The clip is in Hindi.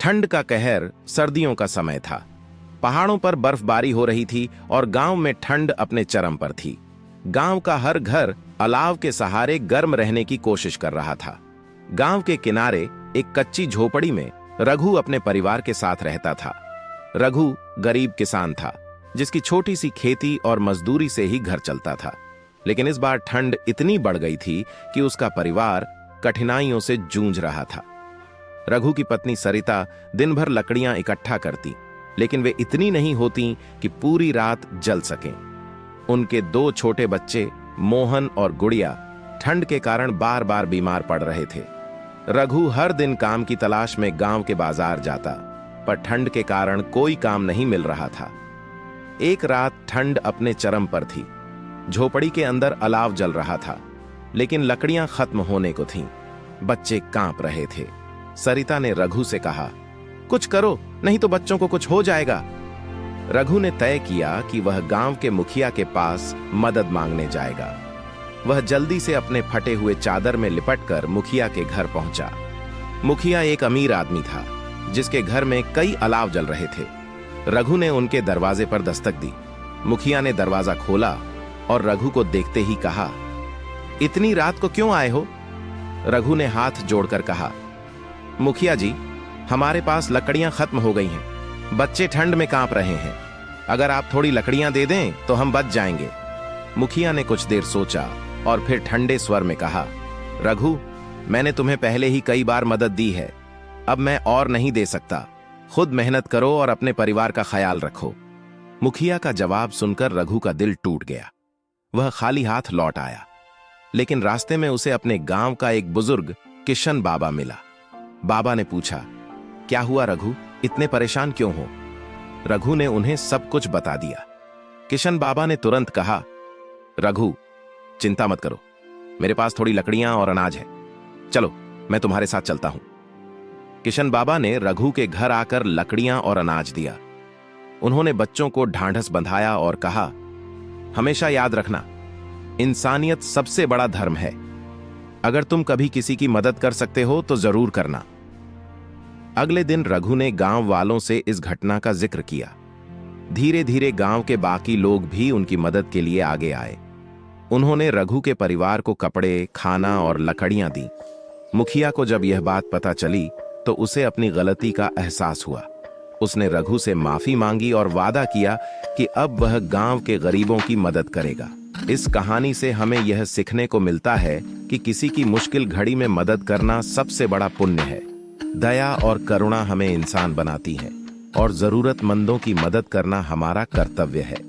ठंड का कहर सर्दियों का समय था। पहाड़ों पर बर्फबारी हो रही थी और गांव में ठंड अपने चरम पर थी। गांव का हर घर अलाव के सहारे गर्म रहने की कोशिश कर रहा था। गांव के किनारे एक कच्ची झोपड़ी में रघु अपने परिवार के साथ रहता था। रघु गरीब किसान था, जिसकी छोटी सी खेती और मजदूरी से ही घर चलता था। लेकिन इस बार ठंड इतनी बढ़ गई थी कि उसका परिवार कठिनाइयों से जूझ रहा था। रघु की पत्नी सरिता दिन भर लकड़ियां इकट्ठा करती, लेकिन वे इतनी नहीं होती कि पूरी रात जल सकें। उनके 2 छोटे बच्चे मोहन और गुड़िया ठंड के कारण बार बार बीमार पड़ रहे थे। रघु हर दिन काम की तलाश में गांव के बाजार जाता, पर ठंड के कारण कोई काम नहीं मिल रहा था। एक रात ठंड अपने चरम पर थी। झोपड़ी के अंदर अलाव जल रहा था, लेकिन लकड़ियां खत्म होने को थीं। बच्चे कांप रहे थे। सरिता ने रघु से कहा, कुछ करो, नहीं तो बच्चों को कुछ हो जाएगा। रघु ने तय किया कि वह गांव के मुखिया के पास मदद मांगने जाएगा। वह जल्दी से अपने फटे हुए चादर में लिपटकर मुखिया के घर पहुंचा। मुखिया एक अमीर आदमी था, जिसके घर में कई अलाव जल रहे थे। रघु ने उनके दरवाजे पर दस्तक दी। मुखिया ने दरवाजा खोला और रघु को देखते ही कहा, इतनी रात को क्यों आए हो? रघु ने हाथ जोड़कर कहा, मुखिया जी, हमारे पास लकड़ियां खत्म हो गई हैं। बच्चे ठंड में कांप रहे हैं। अगर आप थोड़ी लकड़ियां दे दें तो हम बच जाएंगे। मुखिया ने कुछ देर सोचा और फिर ठंडे स्वर में कहा, रघु, मैंने तुम्हें पहले ही कई बार मदद दी है। अब मैं और नहीं दे सकता। खुद मेहनत करो और अपने परिवार का ख्याल रखो। मुखिया का जवाब सुनकर रघु का दिल टूट गया। वह खाली हाथ लौट आया, लेकिन रास्ते में उसे अपने गांव का एक बुजुर्ग किशन बाबा मिला। बाबा ने पूछा, क्या हुआ रघु, इतने परेशान क्यों हो? रघु ने उन्हें सब कुछ बता दिया। किशन बाबा ने तुरंत कहा, रघु, चिंता मत करो, मेरे पास थोड़ी लकड़ियां और अनाज है। चलो, मैं तुम्हारे साथ चलता हूं। किशन बाबा ने रघु के घर आकर लकड़ियां और अनाज दिया। उन्होंने बच्चों को ढांढस बंधाया और कहा, हमेशा याद रखना, इंसानियत सबसे बड़ा धर्म है। अगर तुम कभी किसी की मदद कर सकते हो तो जरूर करना। अगले दिन रघु ने गांव वालों से इस घटना का जिक्र किया। धीरे धीरे गांव के बाकी लोग भी उनकी मदद के लिए आगे आए। उन्होंने रघु के परिवार को कपड़े, खाना और लकड़ियां दी। मुखिया को जब यह बात पता चली तो उसे अपनी गलती का एहसास हुआ। उसने रघु से माफी मांगी और वादा किया कि अब वह गांव के गरीबों की मदद करेगा। इस कहानी से हमें यह सीखने को मिलता है कि किसी की मुश्किल घड़ी में मदद करना सबसे बड़ा पुण्य है। दया और करुणा हमें इंसान बनाती है और जरूरतमंदों की मदद करना हमारा कर्तव्य है।